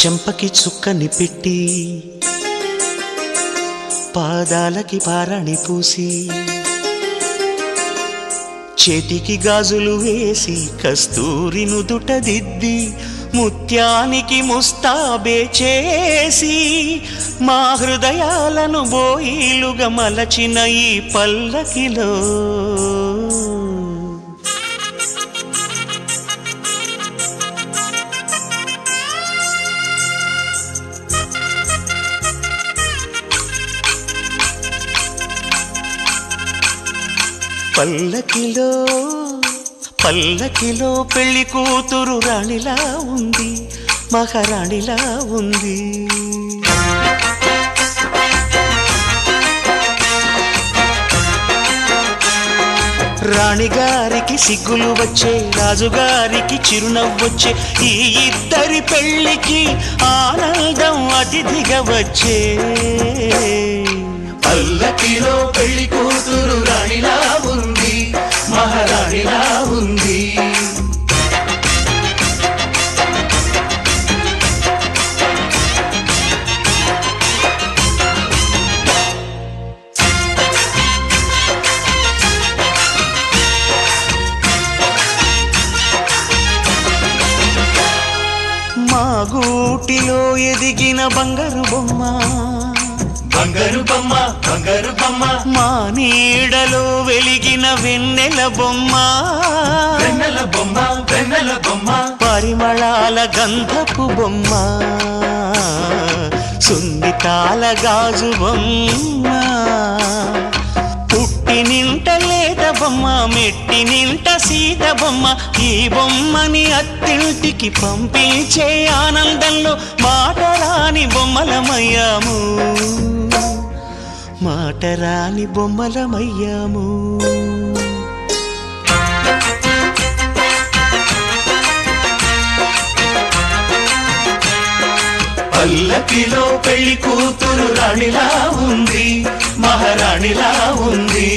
చెంపకి చుక్కని పెట్టి పాదాలకి పారాణి పూసి చేతికి గాజులు వేసి కస్తూరి నుదుట దిద్ది ముత్యానికి ముస్తాబే చేసి మా హృదయాలను బోయిలుగా మలచిన ఈ పల్లకిలో పల్లకిలో పల్లకిలో పెళ్లి కూతురు రాణిలా ఉంది, మహారాణిలా ఉంది. రాణిగారికి సిగ్గులు వచ్చే, రాజుగారికి చిరునవ్వొచ్చే, ఈ ఇద్దరి పెళ్లికి ఆనందం అతిథిగా వచ్చే. పల్లకిలో పెళ్లి కూతురు రాణిలా ఉంది, మహారాణిలా ఉంది. మా గూటిలో ఎదిగిన బంగారు బొమ్మ, బంగారు బొమ్మ, బంగారు బొమ్మ. మా నీడలో వెలిగిన వెన్నెల బొమ్మ, వెన్నెల బొమ్మ, వెన్నెల బొమ్మ. పరిమళాల గంధపు బొమ్మ, సున్నితాల గాజు బొమ్మ. పుట్టి నింట లేత బొమ్మ, మెట్టి నింట సీత బొమ్మ. ఈ బొమ్మని అత్తింటికి పంపించే ఆనందంలో మాటరాని బొమ్మలమయ్యాము, మాటరాని బొమ్మలమయ్యాము. పల్లకిలో పెళ్లి కూతురు రాణిలా ఉంది, మహారాణిలా ఉంది.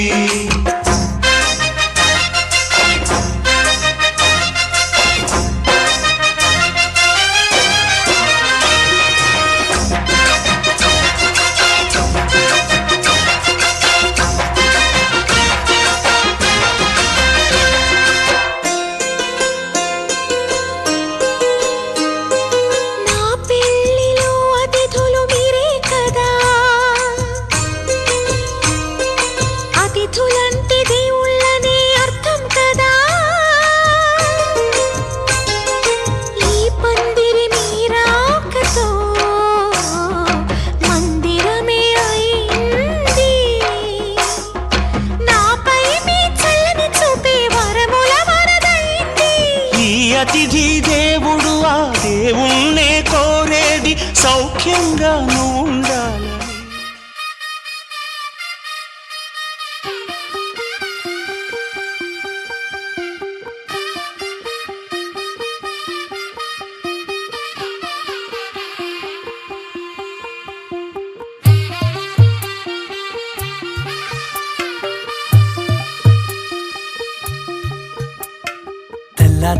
అతిథి దేవుడు ఆ దేవుణ్ణే కోరేది సౌఖ్యంగా ఉండాలి.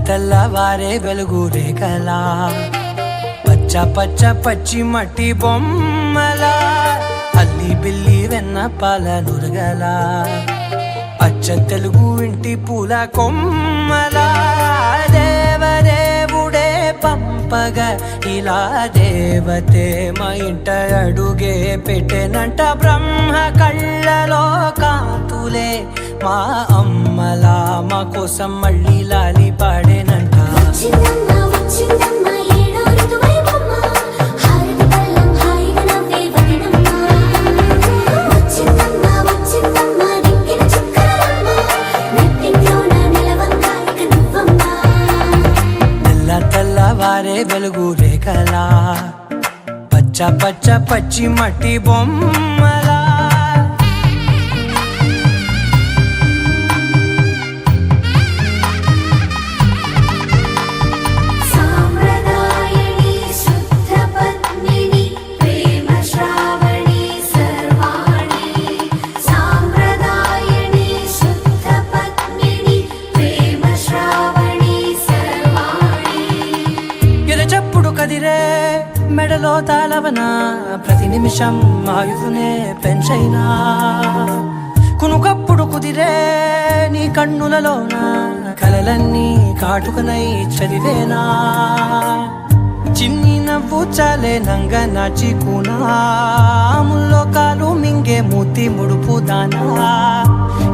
తెల్లవారే వెలుగు రేఖలా, పచ్చ పచ్చ పచ్చి మట్టి బొమ్మలా, అల్లి బిల్లి వెన్న పాల నురగలా, అచ్చ తెలుగు ఇంటి పూల కొమ్మలా. దేవదేవుడే పంపగా ఇలా దేవతే మా ఇంట అడుగే పెట్టెనంట. బ్రహ్మ కళ్ళలో కాంతులే మా అమ్మలా మా కోసం మళ్ళీ లాలి పాడేనంట. తెల్లవారే వెలుగు రేఖలా, పచ్చ పచ్చ పచ్చి మట్టి బొమ్మలా. కదిరే మెడలో తాళవన ప్రతి నిమిషం ఆయుధునే పెంచైనా కునుకప్పుడు కుదిరే నీ కన్నులలోన కలలన్నీ కాటుకనై చదివేనా చిన్ని నవ్వు చాలే నంగ నాచి కూనాముల్లో కాలు మింగే మూతి ముడుపు దానా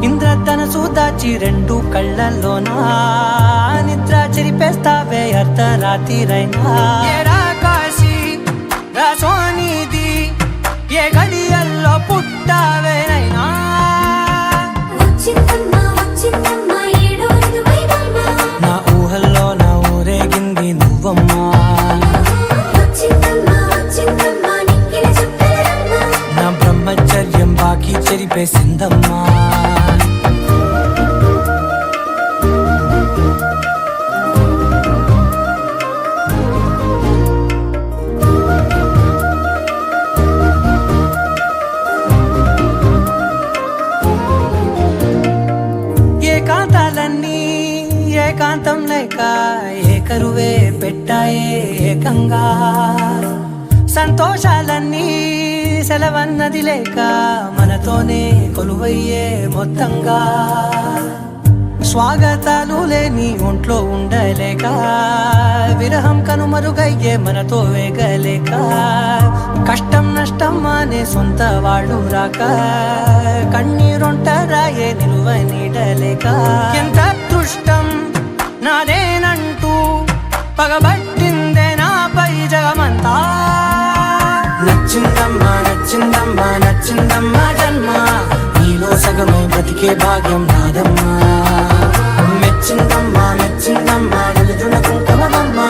ఇంద్రధనసు దాచి రెండు కళ్ళల్లోనా నిద్ర చెరిపేస్తావే అర్ధరాత్రిరైనా ఏరా కాశీ రా సోనిది ఏ గడియల్లో పుట్టావేనైనా నా ఊహల్లో నా ఊరేగింది నువ్వమ్మా నా బ్రహ్మచర్యం బాకీ చెరిపేసిందమ్మా ఏకాంతాలన్నీ ఏకాంతం లేక ఏకరువే పెట్టాయే ఏకంగా సంతోషాలన్నీ సెలవన్నది లేక మనతోనే కొలువయ్యే మొత్తంగా స్వాగతాలు లేని ఒంట్లో ఉండలేక విరహం కనుమరుగయ్యే మనతో వేగలేక కష్టం నష్టం అనే సొంత వాళ్ళు రాక కన్నీరొంటరాయే నిలువ నీడలేక ఎంత అదృష్టం నాదేనంటూ పగబట్టిందే నాపై జగమంతా నచ్చిందమ్మా నచ్చిందమ్మా నచ్చిందమ్మా జన్మ నీలో సగమే బ్రతికే భాగ్యం నాదమ్మా మెచ్చిందమ్మా మెచ్చిందమ్మా నిలుచున కుంకుమమ్మా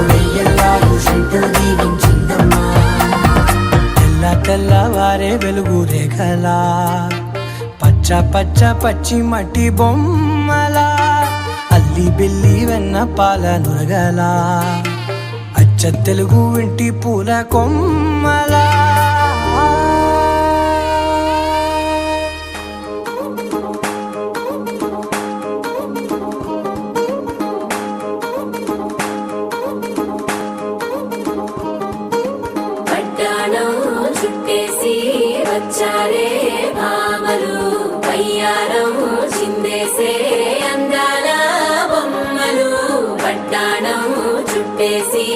వెయ్యల్లాలు శంకులు దీవించిందమ్మా తెల్ల తెల్లవారే వెలుగు రేఖలా పచ్చ పచ్చ పచ్చి మట్టి బొమ్మలా అల్లి బిల్లి వెన్న పాల నురగలా అచ్చ తెలుగు ఇంటి పూల కొమ్మలా చుట్టేసి వచ్చారే భామలు వయ్యారం చిందేసే అందాల బొమ్మలు పట్టాణం చుట్టేసి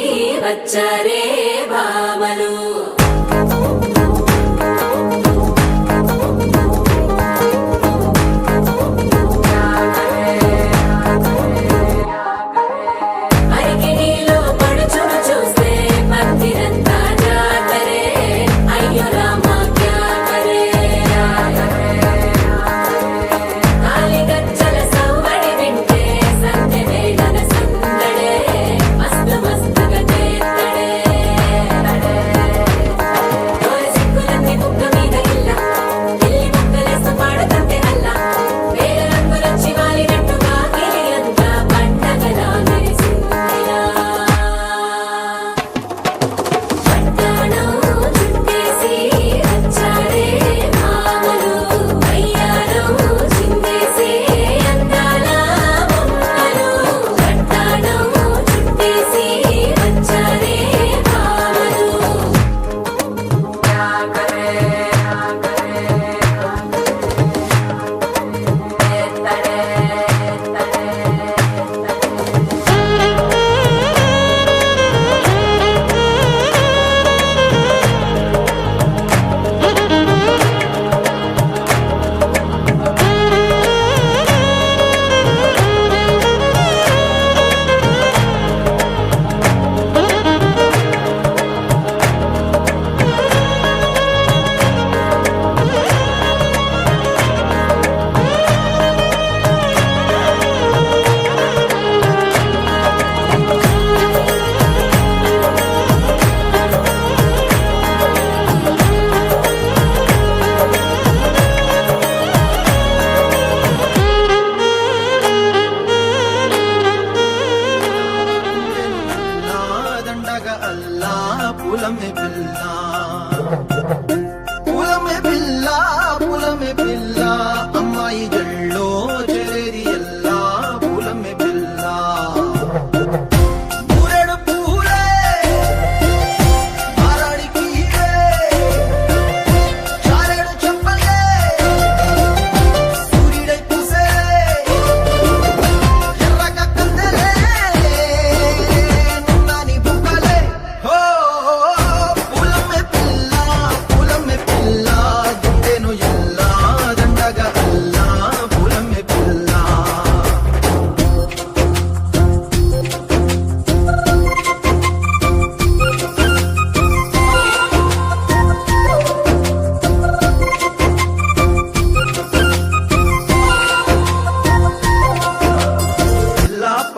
వచ్చారే భామలు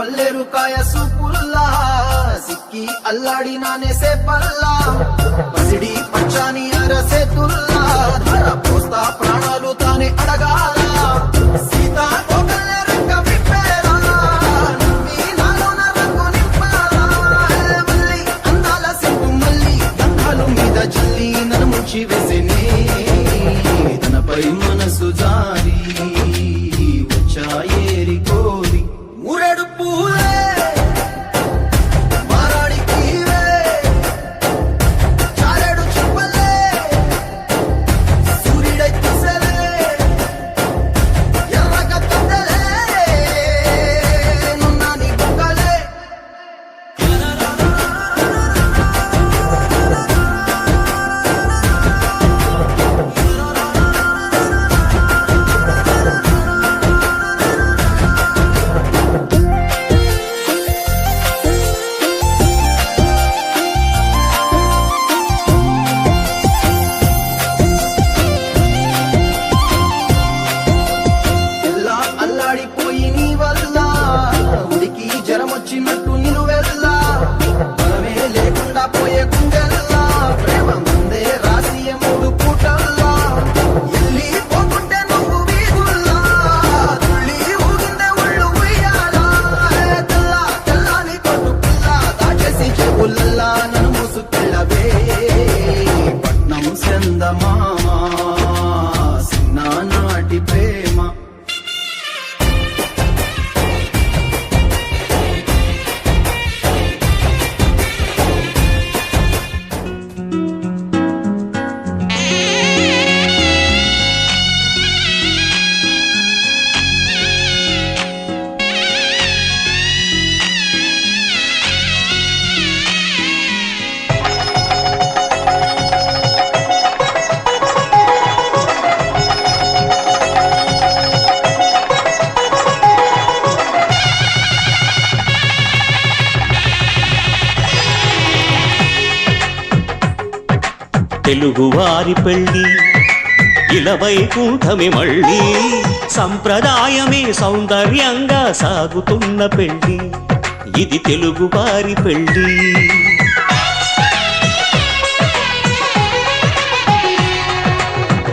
పల్లెరుకాయ సూపుల్లా సిక్కి అల్లాడి నానేసే పల్లా పసిడి పచ్చాని అరసే తుల్లా ధర పోస్తా ప్రాణాలు తానే అడగాల సీతా కోకల రంగ విప్పేలా నవ్వి నాలోన రంగు నింపాలా మళ్ళీ అందాల సింపు మళ్ళీ గంధాలు మీద జల్లి నన్ను ముంచి వేసేనే తనపై మనసు జారి వచ్చాయేరి కోరి మురడు పూలే మారాడి కీవే చారెడు చెప్పలే సూర్యుడై తుసలే ఎర్రగ తొందలే నున్నాని బుగ్గలే ఎలా అల్లాడిపోయి నీ వల్ల ఉడికి జ్వరం వచ్చినట్టు నిన్ను వెళ్ళా బలమే లేకుండా పోయే గుండెల్లా ప్రేమ ముందే రాసి మూడు పూటల్లా ఎల్లి పోతుంటే నువ్వు వీధుల్లా తుళ్ళి ఊగిందే ఒళ్ళు ఉయ్యాలా తెల్ల తెల్లని కొట్టు పిల్ల దాచేసి చెవులల్లా నన్ను మూసుకెళ్ళవే పట్నం చందమామా నాటి ప్రేమ తెలుగువారి పెళ్ళి ఇలవైకుంఠమే మళ్ళీ సంప్రదాయమే సౌందర్యంగా సాగుతున్న పెళ్ళి ఇది తెలుగువారి పెళ్ళి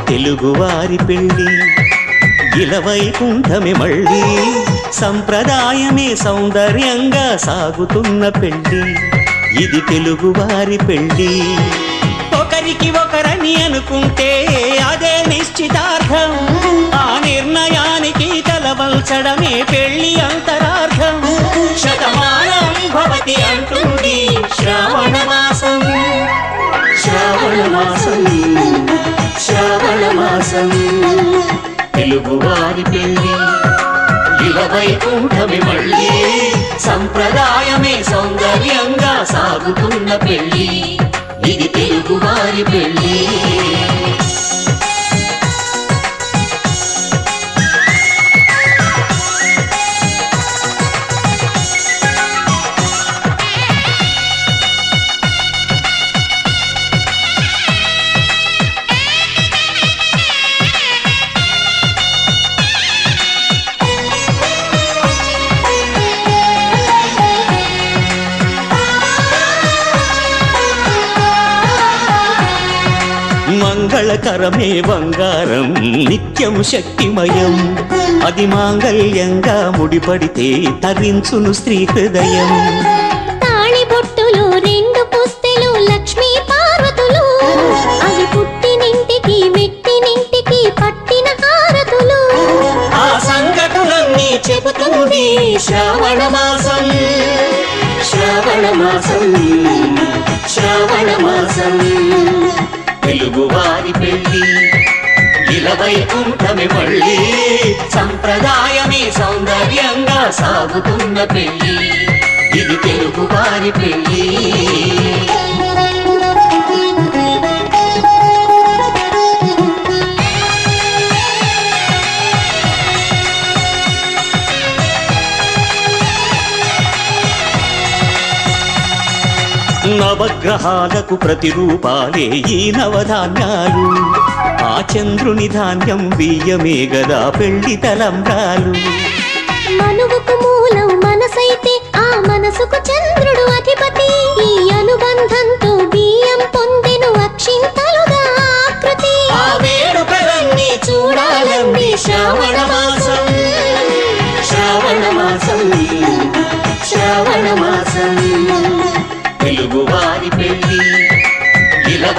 తెలుగువారి పెళ్ళి ఇలవైకుంఠమే మళ్ళీ సంప్రదాయమే సౌందర్యంగా సాగుతున్న పెళ్ళి ఇది తెలుగువారి పెళ్ళి ఒకరికి ఒకరని అనుకుంటే అదే నిశ్చితార్థం ఆ నిర్ణయానికి తలవంచడమే పెళ్లి అంతరార్థం శతమానం భవతి అంటుంది శ్రావణ మాసం శ్రావణ మాసం శ్రావణ మాసం తెలుగువారి పెళ్లి ఇలవైకుంఠమే మళ్ళీ సంప్రదాయమే సౌందర్యంగా సాగుతున్న పెళ్లి ఇది తెలుగువారి పెళ్ళి మంగళకరమే బంగారం నిత్యం శక్తిమయం అది మాంగళ్యంగా ముడిపడితే తరించును స్త్రీ హృదయం తాళిబొట్టులు రెండు పుస్తెలు లక్ష్మీ పార్వతులు అవి పుట్టినింటికి మెట్టినింటికి పట్టిన హారతులు ఆ సంఘటనలన్నీ చెబుతుంది శ్రావణ మాసం శ్రావణ మాసం శ్రావణ మాసం తెలుగువారి పెళ్ళి ఇలవైకుంఠమే మళ్ళీ సంప్రదాయమే సౌందర్యంగా సాగుతున్న పెళ్ళి ఇది తెలుగువారి పెళ్ళి నవగ్రహాలకు ప్రతిరూపాలే ఈ నవధాన్యాలు ఆ చంద్రుని ధాన్యం బియ్యమే గదా పెళ్లి తలంబ్రాలు మనువుకు మూలం మనసైతే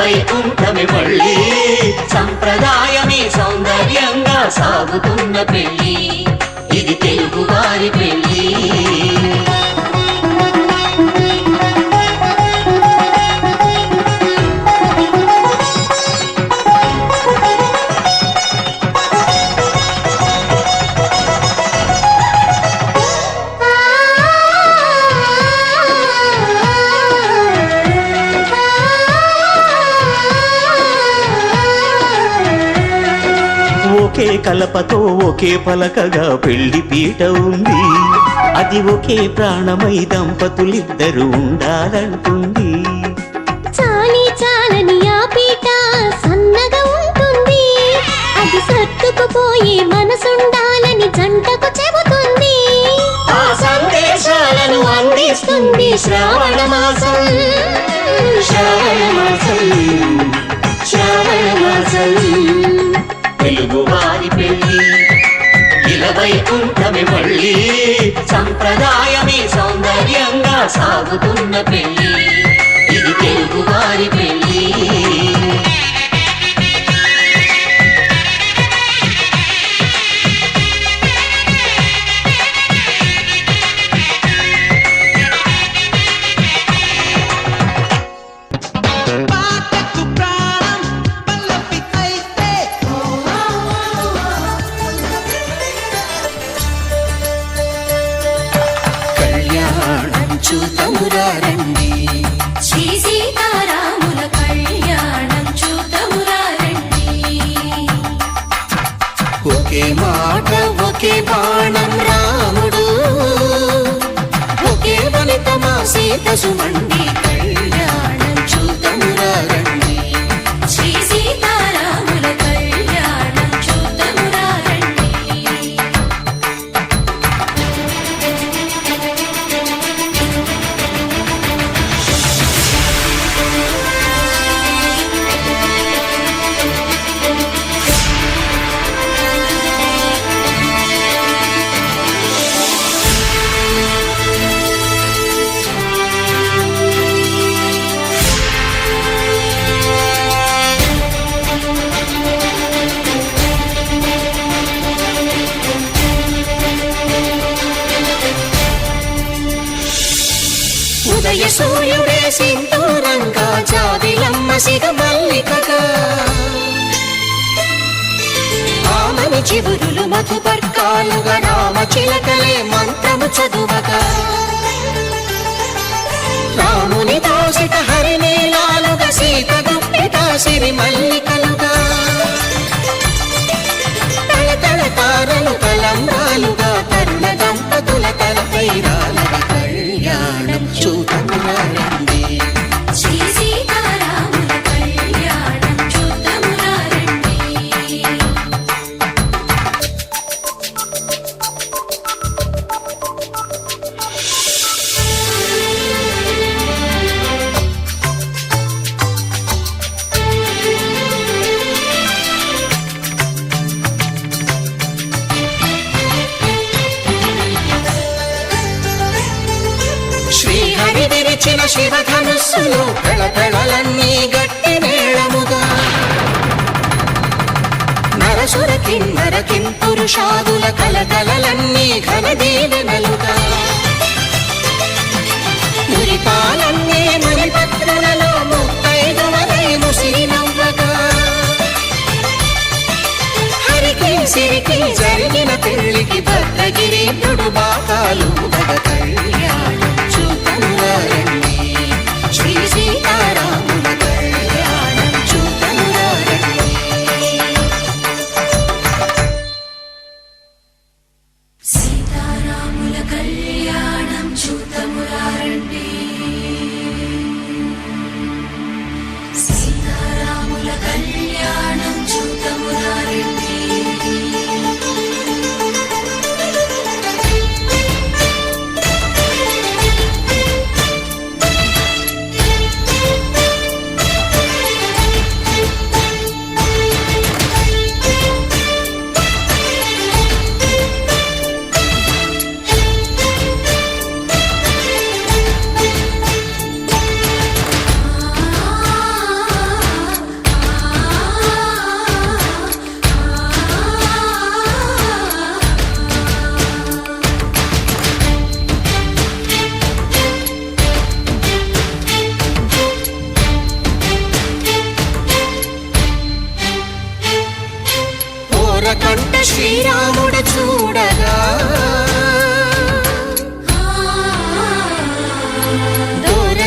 వైకుంఠమే మళ్ళీ సంప్రదాయమే సౌందర్యంగా సాగుతున్న పెళ్లి ఇది తెలుగు వారి పెళ్లి ఒకే కలపతో ఒకే పలకగా పెళ్లి పీట ఉంది అది ఒకే ప్రాణమై దంపతులిద్దరు ఉండాలంటుంది చాలి చాలని ఆ పీట సన్నగా ఉంటుంది అది సర్దుకుపోయే మనసుండాలని జంటకు చెబుతుంది ఆ సందేశాలను అందిస్తుంది శ్రావణ మాసం శ్రావణ మాసం శ్రావణ మాసం తెలుగు వారి పెళ్లి ఇలా వైకుంఠమే మళ్ళీ సంప్రదాయమే సౌందర్యంగా సాగుతున్న పెళ్లి ఇది తెలుగు వారి పెళ్లి కళ్యాణం చూతమురా రండి శ్రీ సీతారాముల కళ్యాణం చూతమురా రండి ఒకే మాట ఒకే బాణం రాముడు ఒకే వనిత మా సీత సుమండి కళ్యాణం చూతమురా రండి శ్రీ సీతారాముల కళ్యాణం చూతమురా రండి ఉదయ సూర్యుడే సింధూరంగా జాబిలమ్మ సిగ మల్లికగా ఆమని చివురులు మధుపర్కాలుగా రామ చిలకలే మంత్రము చదువగా రాముని దోసిట హరినీలాలుగా సీత గుప్పిట సిరి మల్లికలుగా తల తారలు తలంబ్రాలుగా తరుణ దంపతుల తలపై రాలగా కళ్యాణం చూతమురా రండి శ్రీ సీతారాముల కళ్యాణం చూతమురా రండి శ్రీహరి విరిచిన శివధనుస్సులు కళకళలన్నీ గట్టి మేళముగా నరసుర కిన్నర కింపురుషాదుల కలకలలన్నీ ఘన దీవెనలుగా మురిపాలన్నీ మురిపత్రులలో ముత్తైదువరై ముసిరి నవ్వగా హరికి సిరికి జరిగిన పెళ్లికి భద్రగిరి బాకాలు కళ్యాణం చూతమురా రండి శ్రీ సీతారాముల కళ్యాణం చూతమురా రండి సీతారాముల కళ్యాణం చూతమురా రండి సీతారాముల కళ్యాణం చూతమురా రండి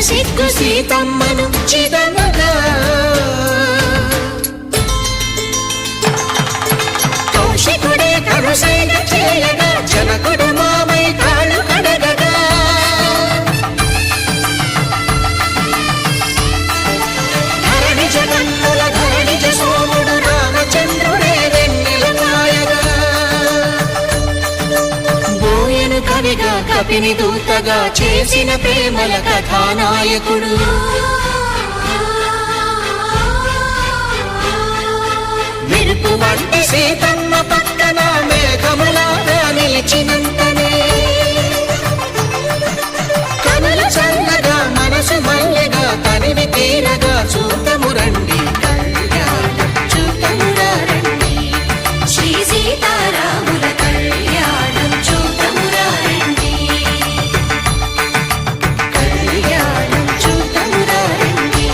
సిగ్గు సీతమ్మను చిదమగా కౌశికుడే కరుసైన చేయగా జనకుడు మామై కాళ్ళు కడగగా ధరణి జగన్నుల ధరణిజ సోముడు రామచంద్రుడే వెన్నెల మాయగా బోయను కవిగా కపిని దూతగా చేసిన ప్రేమల కథానాయకుడు మెరుపు వంటి సీతమ్మ పక్కన మేఘములాగా నిలిచినంతనే కనులు చల్లగా మనసు మల్లెగా తనివి తీరగా చూతము రండి కళ్యాణం చూతమురా రండి శ్రీ సీతారాముల కళ్యాణం చూతమురా రండి కళ్యాణం చూతమురా రండి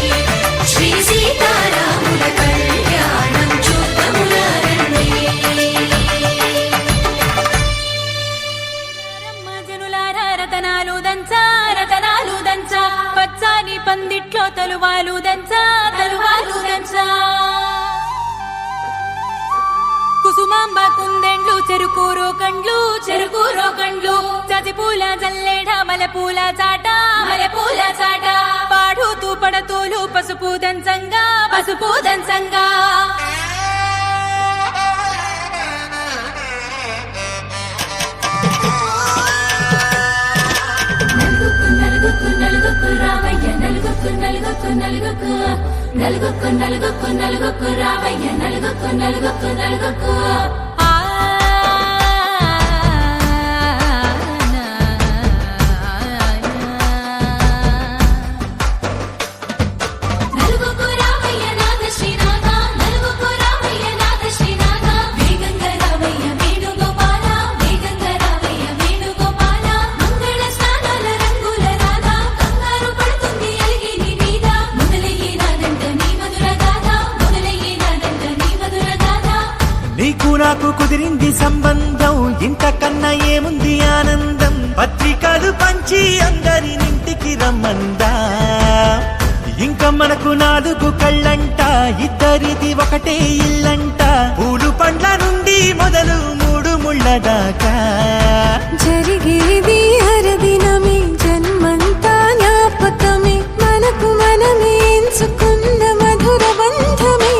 శ్రీ సీతారాముల కళ్యాణం చూతమురా రండి జనులారా రతనాలు దంచా రతనాలు దంచా పచ్చాని పందిట్లో తలువాలు దంచా తలువాలు దంచా కుసుమాంబ కుందెండ్లు చెరుకూరో కండ్లు చతి పూల జల్లేడ మలపూల చాట పాడుతూ పడతూలు పసుపు దంచంగా నలుగుకు నలుగుకు రావయ్య నలుగుకు రావయ్య నలుగుకు నలుగుకు రావయ్య నాథ శ్రీనాథ నలుగుకు రావయ్య నాథ శ్రీనాథ వేగంగా రావయ్య వేణుగోపాల మంగళ స్నానాల రంగుల రాధ కంగారు పడుతుంది అలిగి నీ మీద మొదలయ్యేనాదంట నీ మధుర గాథ నీకు నాకు కుదిరింది సంబంధం ఇంతకన్నా ఏముంది ఆనందం పత్రికలు పంచి అందరినింటికి రమ్మందా ఇంకా మనకు 4 కళ్ళంట ఇద్దరిది ఒకటే ఇల్లంట పూలు పండ్ల నుండి మొదలు 3 ముళ్ళ దాకా జరిగేది హరదినమే జన్మంతా జ్ఞాపకమే మనకు మనమే ఎంచుకున్న మధుర బంధమే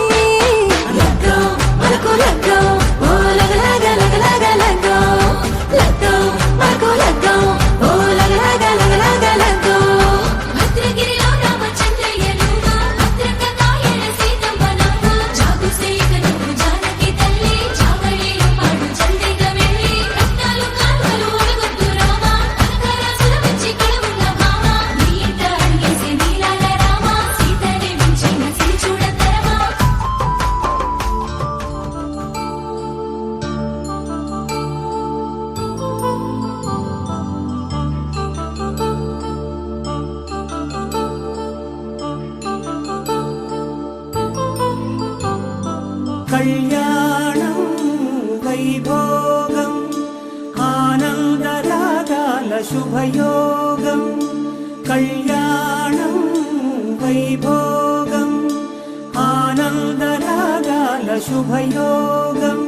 భద్రగిరిలో రామచంద్రయ్య నువ్వు భద్రంగా కాయల సీతమ్మ నువ్వు జాగు సేక నువ్వు జానకి తల్లి జావళీలు పాడు చండిగా వెళ్ళి రత్నాలు కానుకలు ఒడగొద్దు రామ కనకరాసుల వచ్చి కళవున్న భామ నీ ఇంట అడిగేసే నీలాల రామ సీతని మించిన సిరి చూడతరమా కళ్యాణం వైభోగం ఆనందరాగాల శుభయోగం కళ్యాణం వైభోగం ఆనందరాగాల శుభయోగం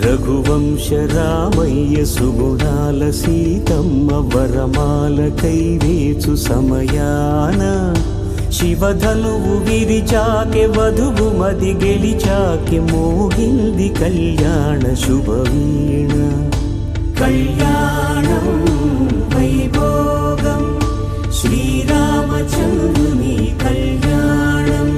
రఘువంశ రామయ్య సుగుణాల సీతమ్మ వరమాల కైవేచు సమయాన శివధనువు విరిచాకె వధువు మది గెలిచాకె మోగింది కళ్యాణ శుభవీణ కళ్యాణం వైభోగం శ్రీరామచంద్రుని కళ్యాణం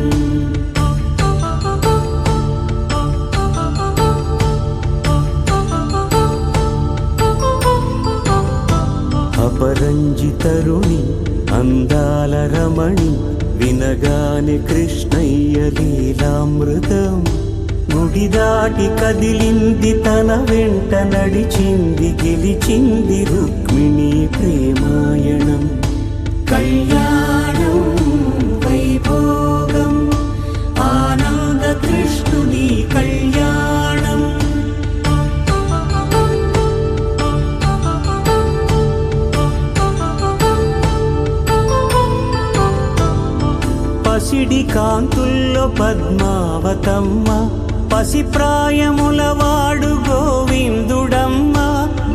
అపరంజి తరుణి అందాల రమణి వినగానే కృష్ణయ్య లీలామృతం గుడి దాటి కదిలింది తన వెంట నడిచింది గెలిచింది రుక్మిణి ప్రేమాయణం కళ్యాణం వైభోగం ఆనంద కృష్ణుని కళ్యాణం పసిడి కాంతుల్లో పద్మావతమ్మ పసిప్రాయముల వాడు గోవిందుడమ్మ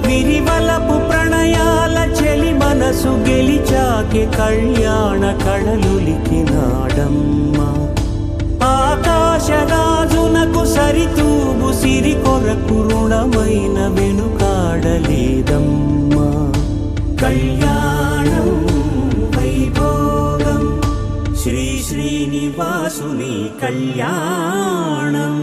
విరివలపు ప్రణయాల చెలి మనసు గెలిచాకే కళ్యాణ కళలులికినాడమ్మ ఆకాశరాజునకు సరితూగు సిరి కొరకు రుణమైన వెనుకాడలేదమ్మా కళ్యాణం వైభోగం శ్రీ శ్రీనివాసుని కళ్యాణం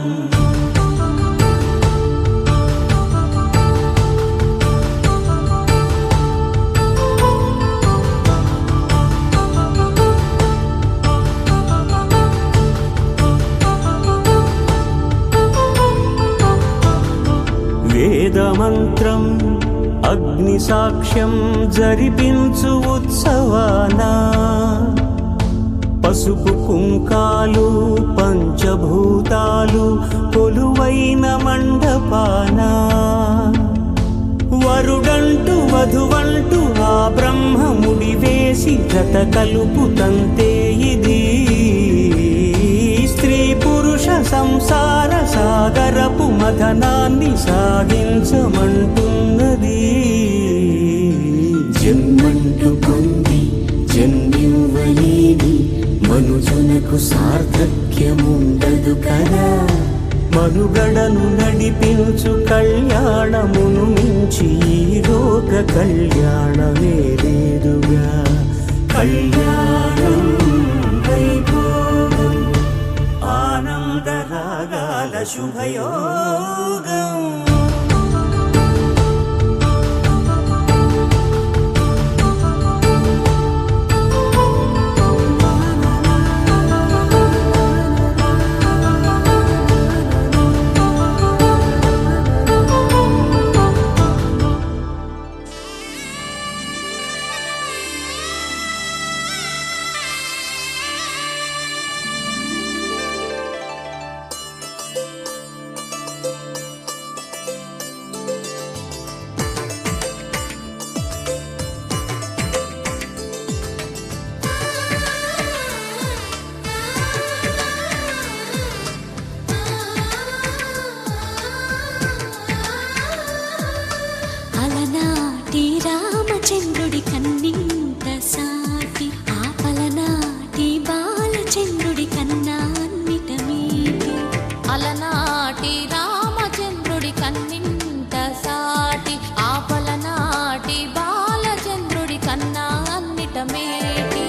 వేదమంత్రం అగ్ని సాక్ష్యం జరిపించు ఉత్సవానా పసుపు కుంకాలు పంచభూతాలు కొలువైన మండపాన వరుడంటూ వధువంటూ ఆ బ్రహ్మముడి వేసి జత కలుపుతంతే ఇది స్త్రీ పురుష సంసార సాగరపు మథనాన్ని సాగించమంటున్నది జన్మంటూ పొంది జన్మివ్వలేని మనుజునకు సార్థక్యముండదు కదా మనుగడను నడిపించు కళ్యాణమును మించి ఈ లోక కళ్యాణమే లేదుగా కళ్యాణం వైభోగం ఆనందరాగాల శుభయోగం అలనాటి రామచంద్రుడి కన్నింత సాటి ఆపలనాటి బాలచంద్రుడి కన్నా అన్నిట మీటి అలనాటి రామచంద్రుడి కన్నింత సాటి ఆపలనాటి బాలచంద్రుడి కన్నా అన్నిట మేటి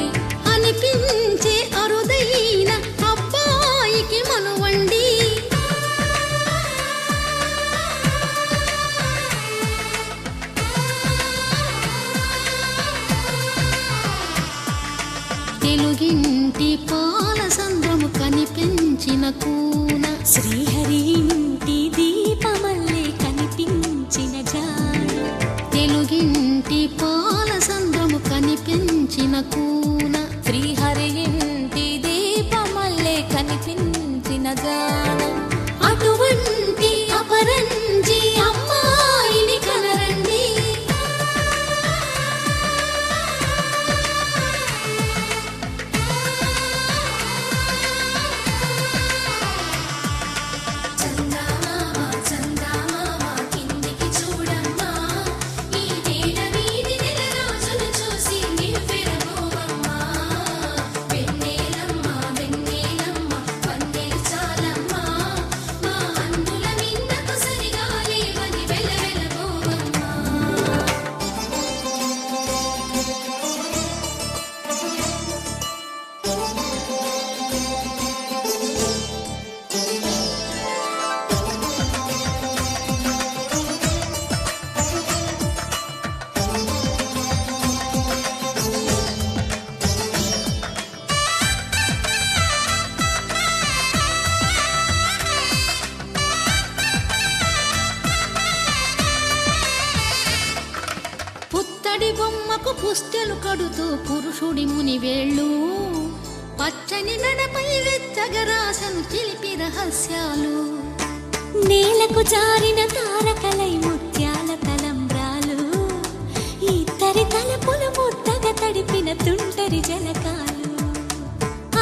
అనిపించే అరుదైన అబ్బాయికి మనువండి తెలుగింటి పాల సంద్రము కనిపించిన కూన శ్రీహరి ఇంటి దీపమల్లే కనిపించిన జాన తెలుగింటి పాల సంద్రము కనిపించిన కూన శ్రీహరి ఇంటి దీపమల్లే కనిపించిన జాన అటువంటి అపరంజి అమ్మాయిని కనరండి చందమామ చందమామ కిందికి చూడమ్మా ఈ నేల వీధి నెల రోజులు చూసి నివ్వెరబోవమ్మా వెన్నెలమ్మ వెన్నెలమ్మ వందెలు చాలమ్మా మా అందుల మిన్నకు సరిగా లేవని వెలవెలబోవమ్మా పుత్తడి బొమ్మకు పుస్తెలు కడుతూ పురుషుడి ముని వేళ్ళు పచ్చని మెడపై వెచ్చగరాసను చిలిపి రహస్యాలు నేలకు జారిన తారకలై ముత్యాల తలంబ్రాలు ఇద్దరి తలపులు ముద్దగా తడిపిన తుంటరి జలకాలు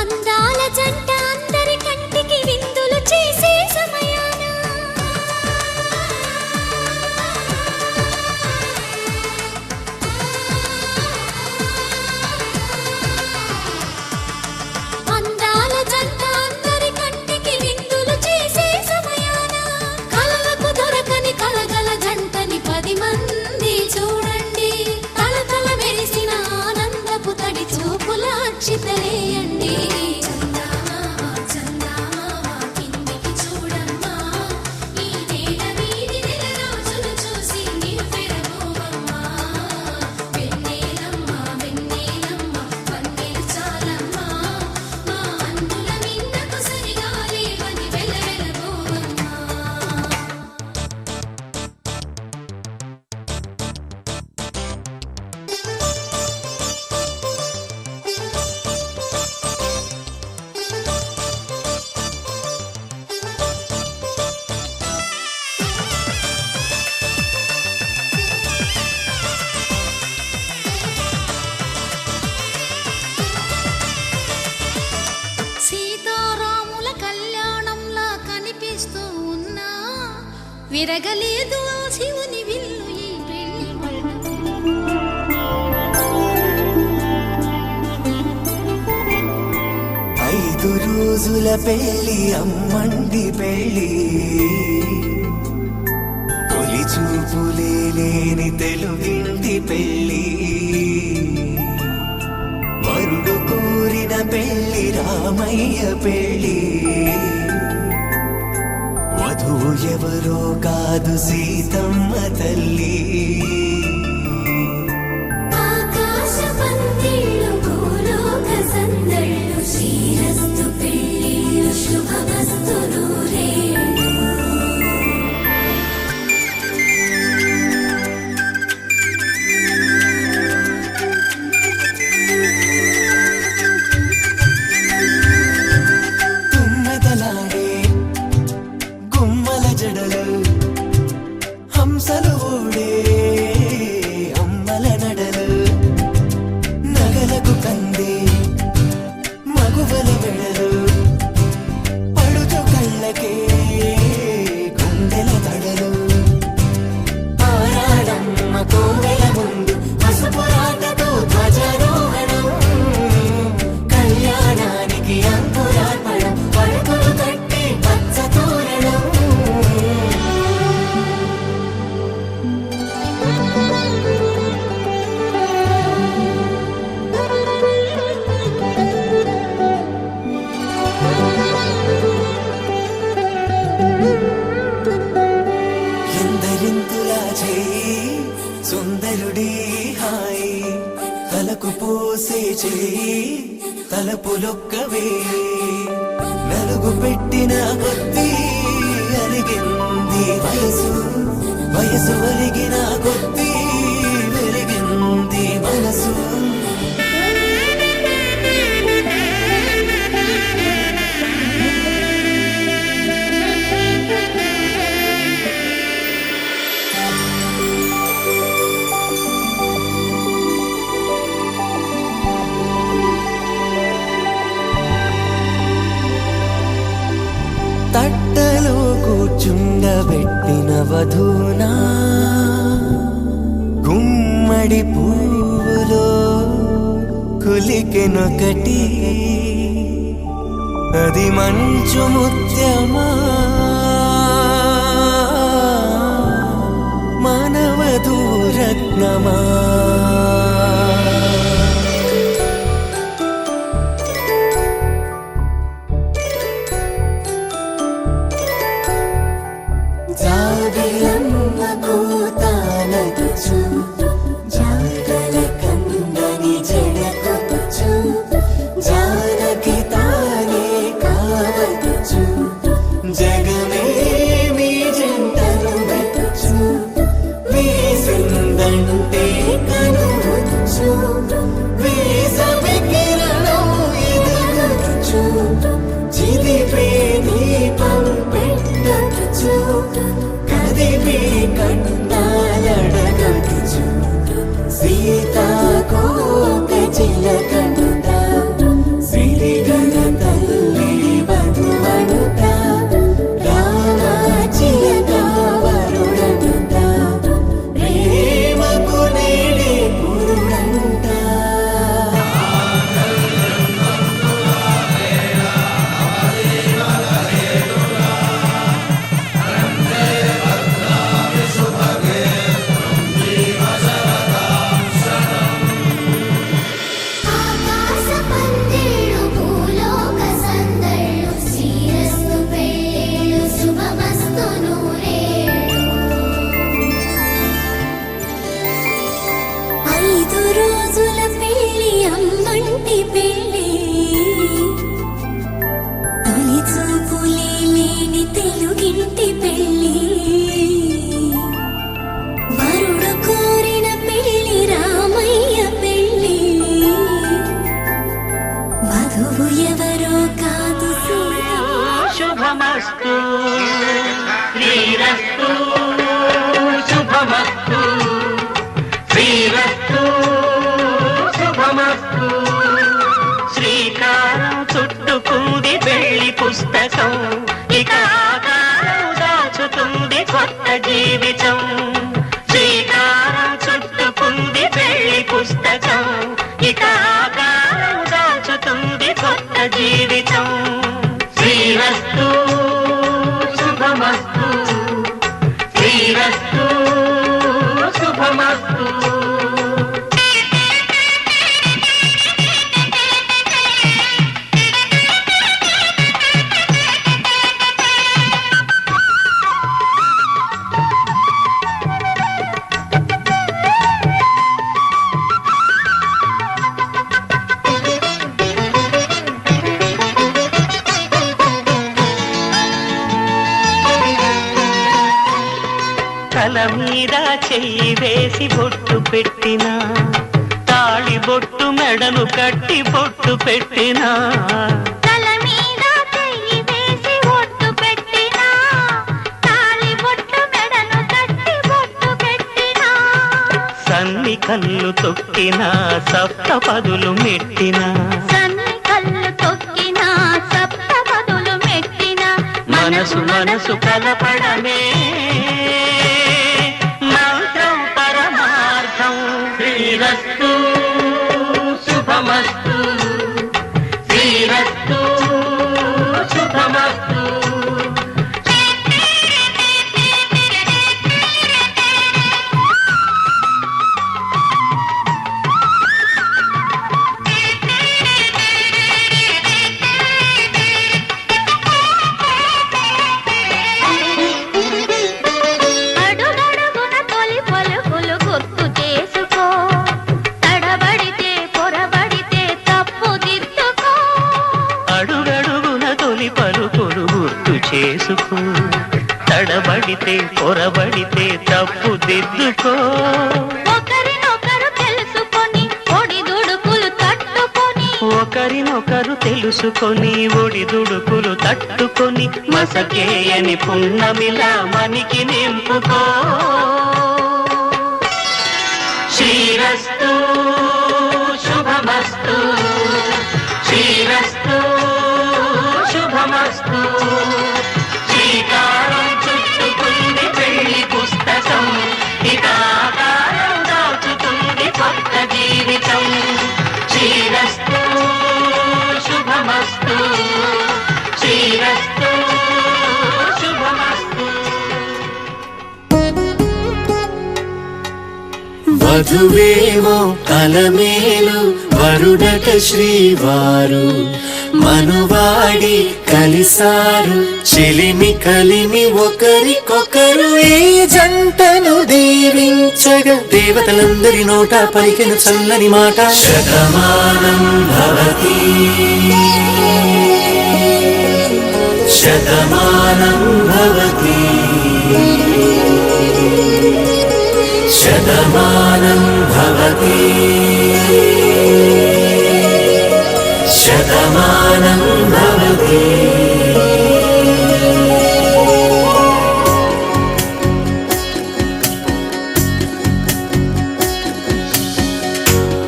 అందాల విరగలేదు ఆ శివుని విల్లు ఈ పెళ్లి మండపం. 5 రోజుల పెళ్లి అమ్మండి పెళ్లి తొలి చూపులే లేని తెలుగింటి పెళ్లి వరుడు కోరిన పెళ్లి రామయ్య పెళ్లి వధువు ఎవరో కాదు సీతమ్మ తల్లి ఆకాశ పందిళ్ళు భూలోక సందళ్ళు శ్రీరస్తు పెళ్ళిళ్ళు శుభమస్తు నూరేళ్ళు. తుమ్మెదలాడే గుమ్మల జడలు హంసలు ఊడే అమ్మల నడలు నగలకు కంది మగువల వెడలు పడుచు కళ్ళకే గుండెల తడలు ఆరాడమ్మ కోవెల ముందు పసుపురాటతో ధ్వజారోహణం కళ్యాణానికి అంకురార్పణం పడుకులు కట్టి పచ్చ తోరణం ఎందరింతులా చేయి సుందరుడి హాయి తలకు పోసే చేయి తలపులొక్కవే నలుగు పెట్టిన కొద్దీ అలిగింది వయసు వయసు అలిగిన కొద్దీ వెలిగింది మనసు తట్టలో కూర్చుండబెట్టిన వధూనా గుమ్మడి పువ్వులో కులికెనొకటి అది మంచు ముత్యమా మానవధూ రత్నమా జాబిలమ్మ కూతానదుచు జాగల కందని జడకొచ్చు జానకి తానే కావదుచు జగమే మీ జంటను వెతుచు వేసిందంటే కనువదుచు వేసవి కిరణం ఎదుగుచు చిదిపే దీపం పెట్టదుచు కదిపే కండాలడగదుచు సీతాకోక చిలకనుత సిరిగల తల్లి వధువనుత రామ చిలక వరుడనుత ప్రేమకు నేడే పురుడంట. ఆకాశ పందిళ్ళు భూలోక సందళ్ళు శ్రీరస్తు పెళ్ళిళ్ళు శుభమస్తు నూరేళ్ళు. 5 రోజుల పెళ్లి అమ్మంటి పెళ్లి తొలి చూపులే లేని తెలుగింటి పెళ్లి వరుడు కోరిన పెళ్లి రామయ్య పెళ్లి వధువు ఎవరో కాదు శుభమస్తు శ్రీరస్తు శుభమస్తు శ్రీరస్తు శుభమస్తు శ్రీకారం చుట్టుకుంది పెళ్లి పుస్తకం ఇక ఆకారం దాచుతుంది కొత్త జీవితం శ్రీకారం చుట్టుకుంది పెళ్లి పుస్తకం ఇక ఆకారం దాచుతుంది కొత్త జీవితం శ్రీరస్తు శుభమస్తు శ్రీరస్తు శుభమస్తు తల మీద చెయ్యి వేసి బొట్టు పెట్టినా తాళి బొట్టు మెడను కట్టి బొట్టు పెట్టినా తల మీద చెయ్యి వేసి బొట్టు పెట్టినా తాళి బొట్టు మెడను కట్టి బొట్టు పెట్టినా సన్ని కళ్ళు తొక్కినా సప్తపదులు మెట్టినా సన్ని కళ్ళు తొక్కినా సప్తపదులు మెట్టినా మనసు మనసు కలపడమే మంత్రం పరమార్థం శ్రీరస్తు శుభమస్తు శ్రీరస్తు శుభమస్తు అడుగడుగున తొలి పలుకులు గుర్తు చేసుకో తడబడితే పొరబడితే తప్పు దిద్దుకో అడుగడుగున తొలి పలుకులు గుర్తు చేసుకో తడబడితే పొరబడితే తప్పు దిద్దుకో ఒకరినొకరు తెలుసుకొని ఒడిదుడుకులు తట్టుకొని ఒకరినొకరు తెలుసుకొని ఒడిదుడుకులు తట్టుకొని మసకేయని పున్నమిలా మనికి నింపుకో శ్రీరస్తు శుభమస్తు శ్రీరస్తు శుభమస్తు శ్రీకారం చుట్టుకుంది పెళ్లి పుస్తకం ఇక ఆకారం దాచుతుంది కొత్త జీవితం శ్రీరస్తు శుభమస్తు శ్రీరస్తు శుభమస్తు వధువేమో అలమేలు వరుడట శ్రీవారు మనువాడి కలిసారు చెలిమి కలిమి ఒకరికొకరు ఈ జంటను దీవించగా దేవతలందరి నోట పలికిన చల్లని మాట శతమానం భవతి శతమానం భవతి శతమానం భవతి శతమానం భవతి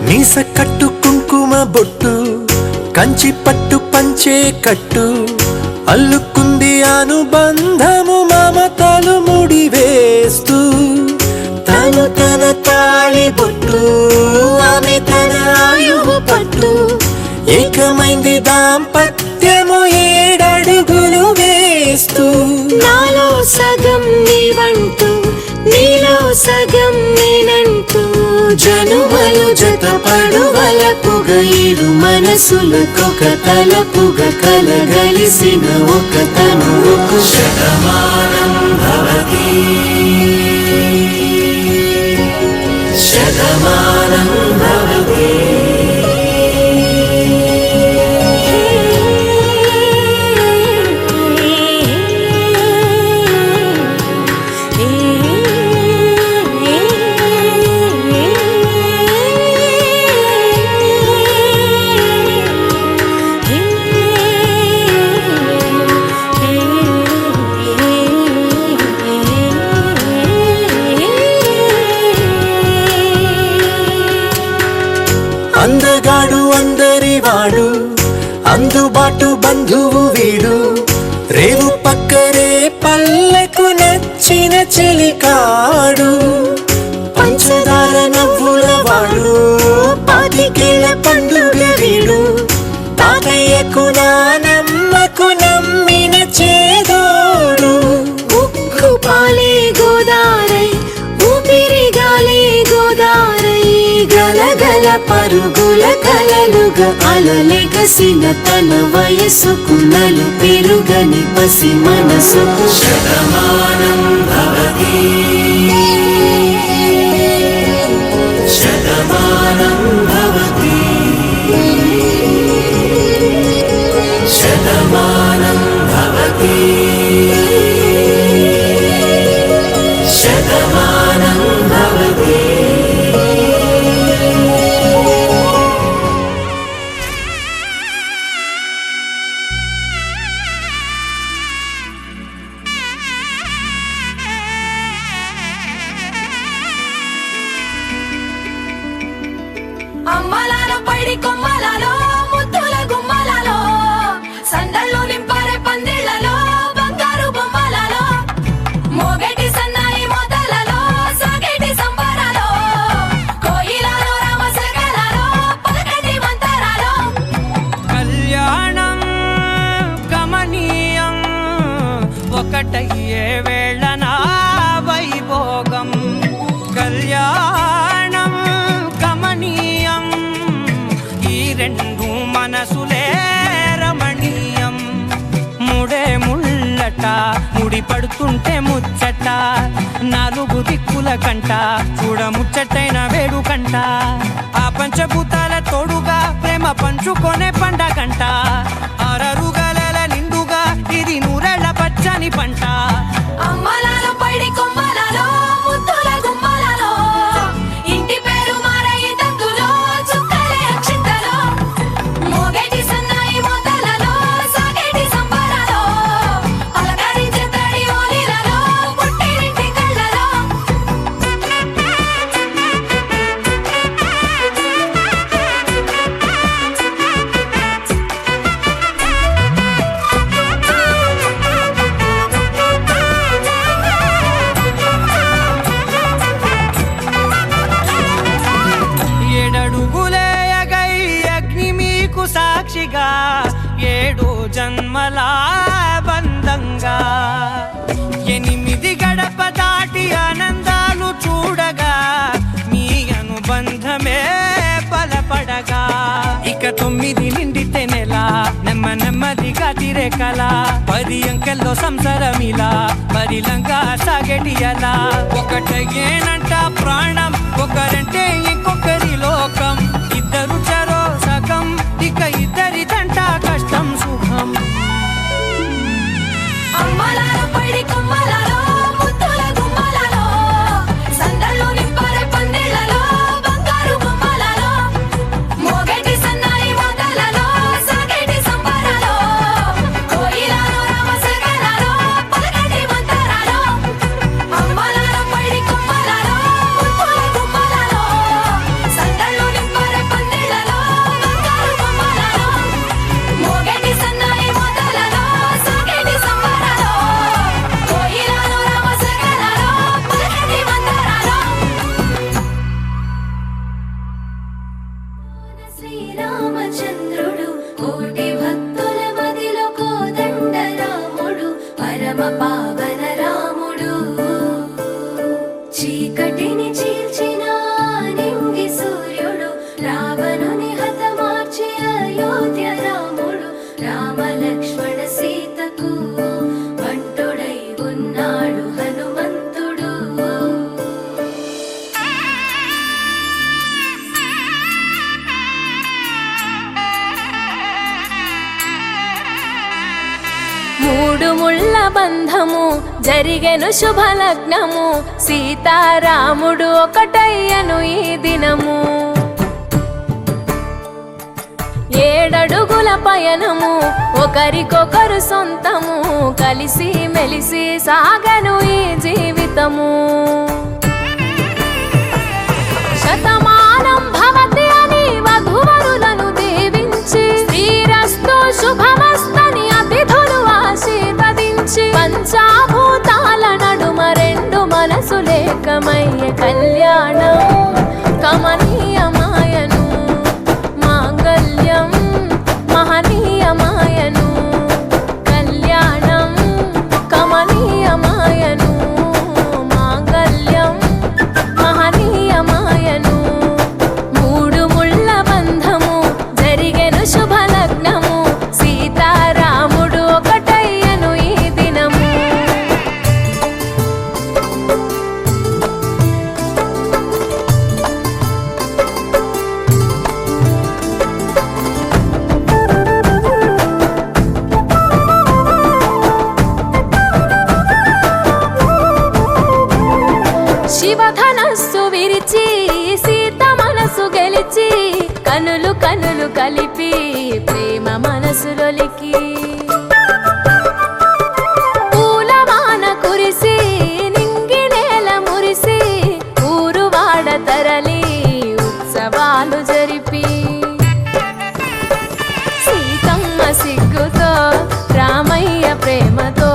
మీస కట్టు కుంకుమ బొట్టు కంచి పట్టు పంచే కట్టు అల్లుకుంది అనుబంధము మమతలు ముడివేస్తూ తను తన తాళి బొట్టు ఆమె తన ఆయువు పట్టు ఏకమైంది దాంపత్యము 7 అడుగులు వేస్తూ నాలో సగం నీవంటూ నీలో సగం నేనంటూ జనుమలు జతపడు వలపుగ ఇరు మనసులకొక తలపుగ కలగలిసిన ఒక తనువుకు శతమానం భవతి శతమానం భవతి అందగాడు అందరి వాడు అందుబాటు బంధువు వీడు రేవు పక్కరే పల్లెకు నచ్చిన చెలికాడు పంచదార నవ్వుల వాడు పాతికేళ్ళ పండుగ వీడు తాతయ్యకు నానమ్మకు నమ్మిన చేదోడు ఉక్కు పాలే గోదారై ఊపిరిగాలే గోదారై గలగల పరుగుల కలలుగా అలలెగసిన తన వయసుకు నలు పెరుగని పసి మనసుకు శతమానం భవతి శతమానం భవతి శతమానం భవతి శతమానం భవతి. అమ్మలాలో పైడి కొమ్మలలో ముద్దుల గుమ్మలలో సందళ్ళు నింపారే పందిళ్లలో బంగారు బొమ్మలలో మోగేటి సన్నాయి మోతలలో సాగేటి సంబరాలో కోయిలలో రామసగలలో పలకటి మంతరాలో కళ్యాణం గమనీయం ఒకటయ్యే వేళన వైభోగం కళ్యాణం గమనీయం ఈ రెండు మనసులే రమణీయం ముడే ముళ్ళట ముడి పడుతుంటే ముచ్చట నాలుగు దిక్కుల కంట చూడ ముచ్చటైన వేడుకంట ఆ పంచభూతాల తోడుగా ప్రేమ పంచుకొనే పండగంట అరరుగల నిండుగా ఇది నూరెళ్ళ పచ్చని పంట అమ్మలాలో పైడి కొమ్మలలో ముద్దుల గుమ్మలలో ఇంటి పేరు మారయి తంతులో చుక్కలే అక్షింతలో మోగేటి సన్నాయి మోతలలో సాగేటి సంబరాలో అలకరించే తడి ఓలిలలో పుట్టినింటి కళ్ళలో ఏడడుగులే ఎగై అగ్ని మీకు సాక్షిగా ఏడు జన్మల బంధంగా 8 గడప దాటి ఆనందాలు చూడగా మీ అనుబంధమే బలపడగా ఇక 9 నిండితే నెల నెమ్మదిగా తిరే కల 10 అంకెల్లో సంసారమిలా పరిలంగా సాగేటి అలా ఒకటేనంట ప్రాణం ఒకరంటే ఇంకొకరి లోకం ఇద్దరు చరో సగం ఇక ఇద్దరిదంట కష్టం సుఖం అమ్మలాలో పైడి కొమ్మలలో ముద్దుల గుమ్మలలో సందళ్ళు నింపారే పందిళ్లలో బంగారు బొమ్మలలో మోగేటి సన్నాయి మోతలలో సాగేటి సంబరాలో కోయిలలో రామసగలలో పలకటి మంతరాలో అమ్మలాలో పైడి కొమ్మలలో ముద్దుల గుమ్మలలో సందళ్ళు నింపారే పందిళ్లలో బంగారు బొమ్మలలో మోగేటి సన్నాయి మోతలలో సాగేటి సంబరాలో కోయిలలో రామసగలలో పలకటి మంతరాలో శ్రీరామచంద్రుడు కోటి భక్తుల మదిలో కోదండ రాముడు పరమ పావన రాముడు చీకటిని చీల్చిన నింగి సూర్యుడు రావణుని హతమార్చి అయోధ్య రాముడు రామ లక్ష్మణ సీతకు బంటుడై ఉన్నాడు హనుమంతుడు మూడు ముళ్ళ బంధము జరిగెను శుభలగ్నము సీతారాముడు ఒకటయ్యను ఈ దినము 7 అడుగుల పయనము ఒకరికొకరు సొంతము కలిసి మెలిసి సాగను ఈ జీవితము శతమానం భవతి అని వధువరులను దీవించి శ్రీరస్తు శుభమస్తని అతిథులు ఆశీర్వదించి కళ్యాణం కమనీయమాయను మాంగళ్యం మహనీయమాయను కళ్యాణం కమనీయమాయను మాంగళ్యం మహనీయమాయను మూడు ముళ్ళ బంధము జరిగెను శుభలగ్నము సీతారాముడు ఒకటయ్యను ఈ దినము శివధనస్సు విరిచి సీత మనసు గెలిచి కనులు కనులు కలిపి ప్రేమ మనసులొలికి పూలవాన కురిసి నింగి నేల మురిసి ఊరువాడ తరలి ఉత్సవాలు జరిపి సీతమ్మ సిగ్గుతో రామయ్య ప్రేమతో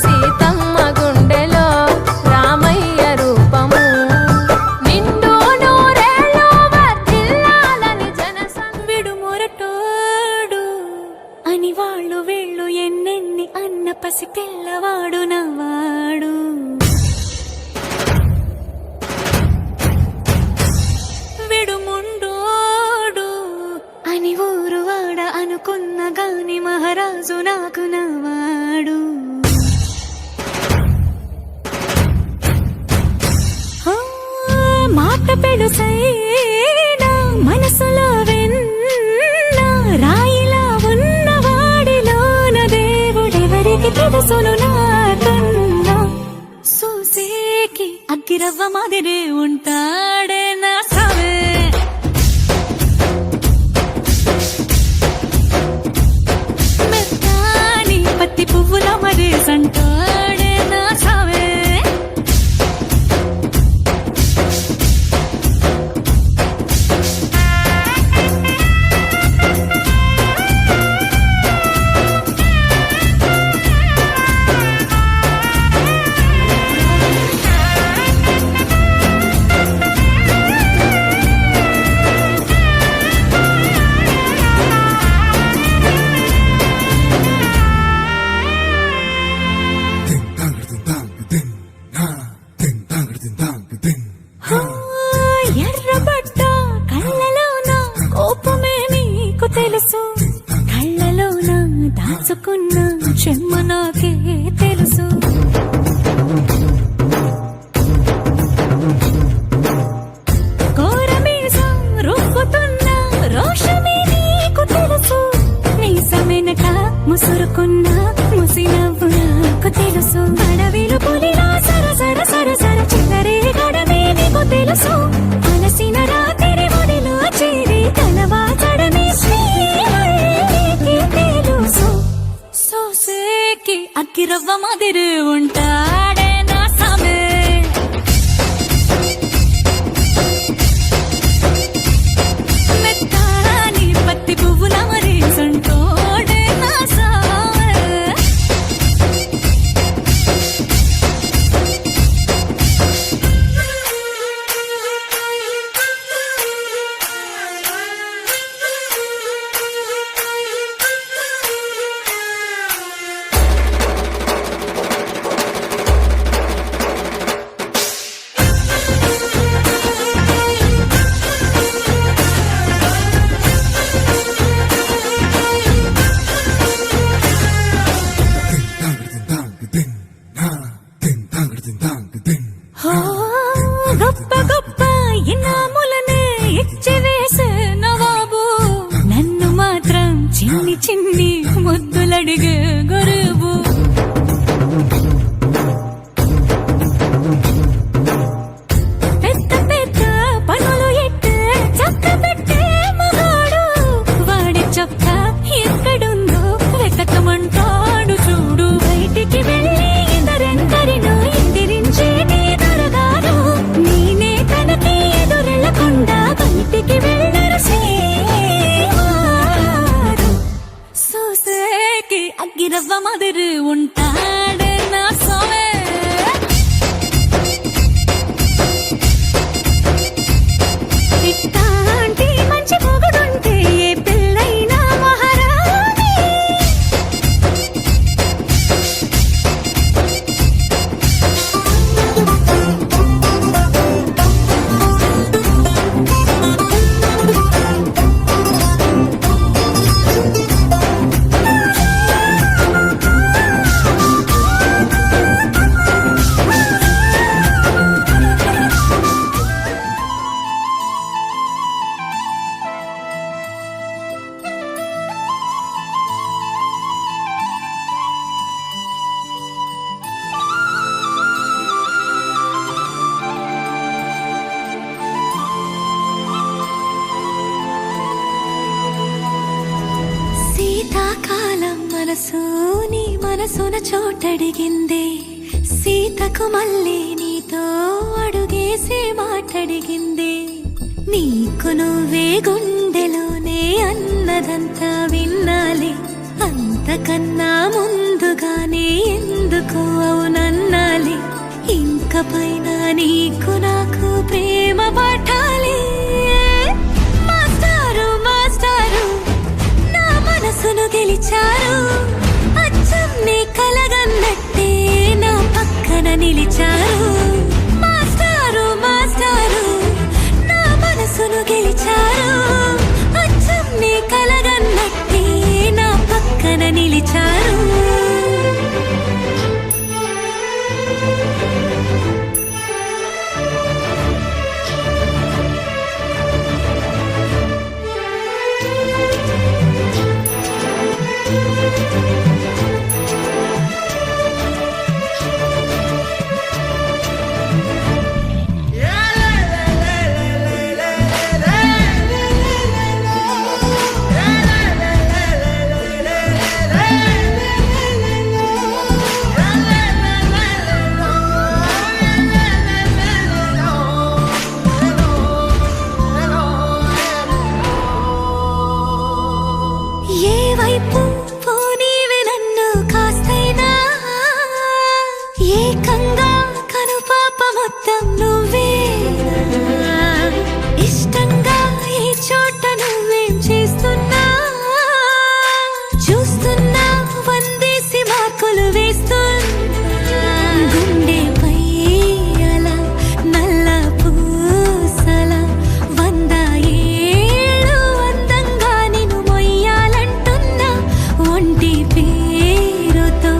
సీతమ్మ గుండెలో రామయ్య రూపము నిండు నూరేళ్ళు వర్ధిల్లాలని విడుమొరటోడు అని వాళ్ళు వీళ్ళు ఎన్నెన్ని అన్న పసి పిల్లవాడు నవ్వాడు విడుముండోడు అని ఊరు వాడ అనుకున్న గాని మహారాజు నాకు నవ్వాడు ఆ, మాట పెడుసైనా మనసులో వెన్న రాయిలా ఉన్నవాడిలోన దేవుడెవరికి తెలుసును నాకన్నా సూసేకి అగ్గిరవ్వ మాదిరి ఉంటాడే నా సవే మెత్తాని పత్తి పువ్వుల మరి సంటాడే నా సవే ఎర్రబడ్డ కళ్ళలోన కోపమే నీకు తెలుసు కళ్ళలోన దాచుకున్న చెమ్మ నాకే తెలుసు కోరమీసం రుబ్బుతున్న రోషమే నీకు తెలుసు నీసమెనక ముసురుకున్న ముసినవ్వు నాకు తెలుసు అడవిలు పులిలా సర సర సర సర చిల్లరే గడమే నీకు తెలుసు అలసిన రాత్రి ఒడిలో చేరి తలవాచడమే శ్రీకి తెలుసు సోసేకి అగ్గిరవ్వ మాదిరి ఉంటాడే నా సమే మెత్తాని పత్తి పువ్వుల మరి సంటోడే నా సమే హో, గొప్ప గొప్ప ఇనాములనే ఇచ్చి వేసే నవాబు నన్ను మాత్రం చిన్ని చిన్ని ముద్దులడిగే గురువు పెద్ద పెద్ద పనులు ఎట్టే చక్క పెట్టే మగాడు వాడి చొక్క ఎక్కడుందో వెతకమంటాడు చూడు బయటికి వెళ్ళి ఇద్దరెందరినో ఎదిరించేటి దొరగారు నేనే తనకి ఎదురెళ్ళకుండా బయటికి వెళ్ళరు సేవారు సోసేకి అగ్గిరవ్వ కాలం మనసు నీ మనసున చోటడిగిందే సీతకు మళ్ళీ నీతో అడుగేసే మాటడిగిందే నీకు నువ్వే గుండెలోనే అన్నదంతా విన్నాలి అంతకన్నా ముందుగానే ఎందుకు అవునన్నాలి ఇంక పైన నీకు నాకు ప్రేమ పాఠాలి మాస్టారు మాస్టారు నా మనసును గెలిచారు అచ్చం నీ కలగన్నట్టే నా పక్కన నిలిచారు మాస్టారు మాస్టారు నా మనసును గెలిచారు అచ్చం నీ కలగన్నట్టే నా పక్కన నిలిచారు ఏ వైపు పోనీవే నన్ను కాస్తైనా ఏకంగా కనుపాప మొత్తం నువ్వే ఇష్టంగా ఈ చోట నువ్వేం చేస్తున్నా చూస్తున్నా వందేసి మార్కులు వేస్తున్నా గుండెపై అలా నల్ల పూసల 100 ఏళ్ళు అందంగా నిన్ను మొయ్యాలంటున్నా ఒంటి పేరుతో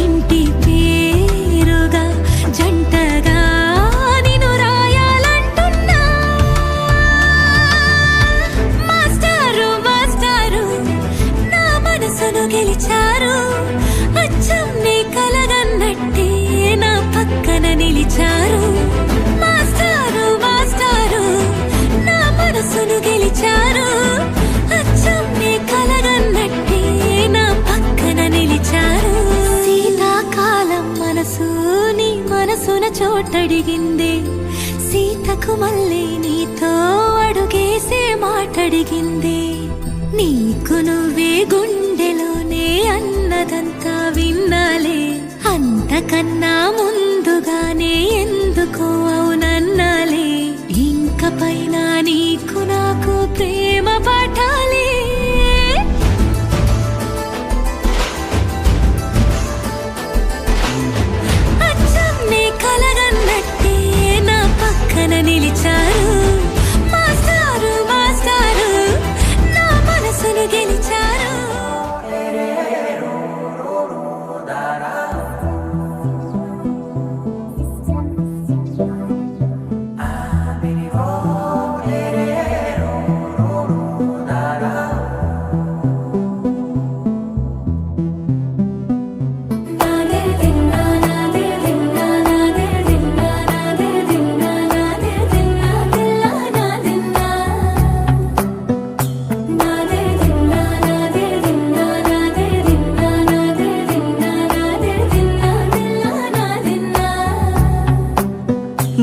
ఇంటి పేరుగా జంటగా నిన్ను రాయాలంటున్నా మాస్టారు మాస్టారు నా మనసును గెలిచారు అచ్చం నీ కలగన్నట్టే నా పక్కన నిలిచారు మాస్టారు మాస్టారు నా మనసును గెలిచారు అచ్చం నీ కలగన్నట్టే నా పక్కన నిలిచారు శీతాకాలం మనసు నీ మనసున చోటడిగిందే సీతకు మళ్ళీ నీతో అడుగేసే మాటడిగిందే నీకు నువ్వే గుండెలోనే అన్నదంతా విన్నాలే అంతకన్నా ముందుగానే ఎందుకు అవునన్నాలే ఇంక పైన నీకు నాకు ప్రేమ పాఠాలి అచ్చం నీ కలగన్నట్టే నా పక్కన నిలిచారు మాస్టారు మాస్టారు నా మనసును గెలిచారు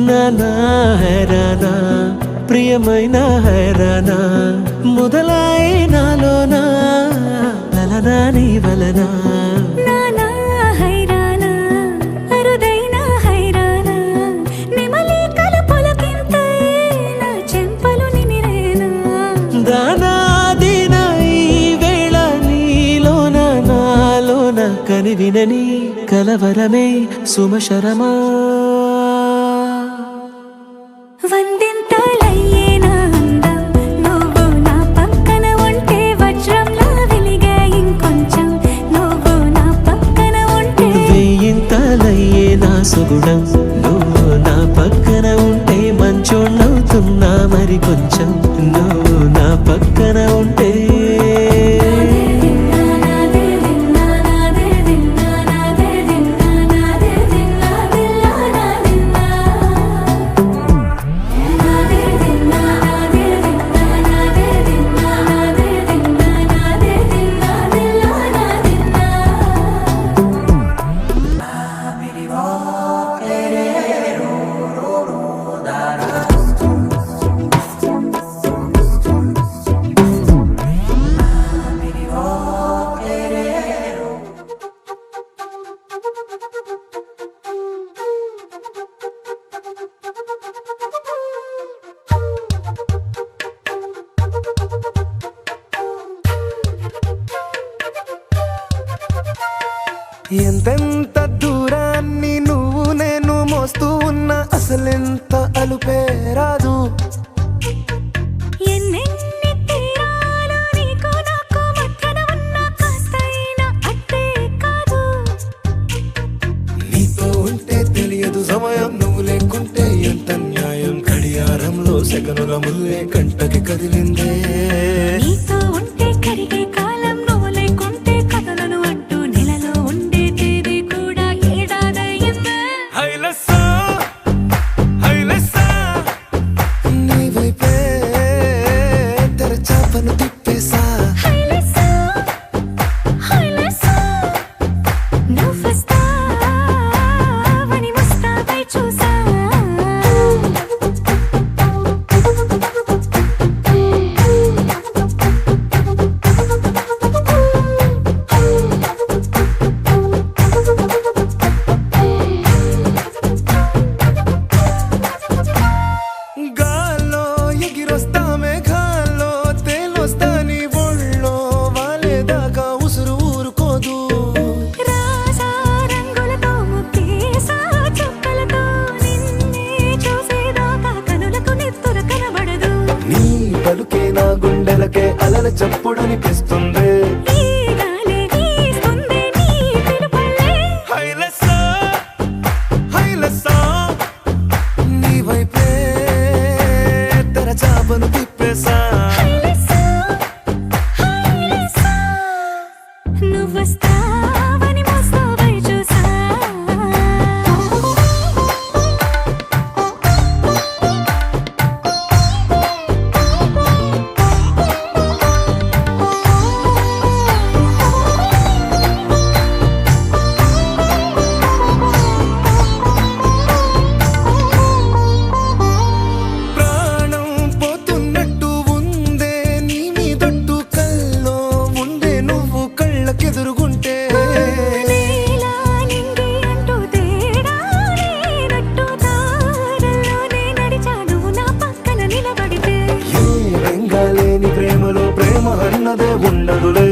నానా హైరానా ప్రియమైన హైరానా మొదలై నాలోనా వలనా నీ వలనా నానా హైరానా అరుదైన హైరానా నిమలి కలుపులకింతై నా చెంపలు నిమిరేనా దానాదిన ఈ వేళ నీలోన నాలోన కనివినని కలవరమే సుమశరమా వందింతలయ్యేనా అందం నువ్వు నా పక్కన ఉంటే వజ్రంలా వెలిగే ఇంకొంచెం నువ్వు నా పక్కన ఉంటే వెయ్యింతలయ్యే నా సుగుణం నువ్వు నా పక్కన ఉంటే మంచోళ్ళవుతున్నా మరి కొంచెం నువ్వు నా పక్కన ఉంటే ఎంతెంత దూరాన్ని నువ్వు నేను మోస్తూ ఉన్నా అసలెంత అలుపే రాదు. ఎన్నెన్ని తీరాలు నీకు నాకు మధ్యన ఉన్న కాస్తైనా అట్టే కాదు. నీతో ఉంటే తెలియదు సమయం, నువ్వు లేకుంటే ఎంత న్యాయం. గడియారంలో సెకనుల ముల్లే కంటకి కదిలిందే. నీతో ఉంటే కరిగే కాలం, నువ్వు లేకుంటే కథలను అంటూ నెలలో ఉండే తేదీ కూడా ఏడాదయ్యిందే. హైలెస్సా హైలెస్సా నీ వైపే తెరచాపను తిప్పేసా. హైలెస్సా హైలెస్సా నువ్వొస్తావని ముస్తాబై చూసా. గాల్లో ఎగిరొస్తా మేఘాల్లో తేలొస్తా నీ ఒళ్ళో వాలేదాకా ఉసురు ఊరుకోదు. రాసా రంగులతో ముక్కేసా చుక్కలతో నిన్నే చూసేదాకా కనులకు నెత్తురు కనబడదు. నీ పలుకే నా గుండెలకే అలల చప్పుడనిపిస్తుంది. ఈ గాలే వీస్తుంది నీ పిలుపులే. హైలెస్సా హైలెస్సా నీ వైపే తెరచాపను తిప్పేసా. హైలెస్సా హైలెస్సా నువ్వొస్తావని ముస్తాబై చూసా. ప్రాణం పోతున్నట్టు ఉందే నీ మీదొట్టు కల్లో ఉండే నువ్వు కళ్ళకెదురుగుంటే. నేలా నింగి అంటూ తేడా లేనట్టు దారుల్లోనే నడిచా నువ్వు నా పక్కన నిలబడితే. ఏ రంగాలేని ప్రేమలో ప్రేమ అన్నదే ఉండదులే.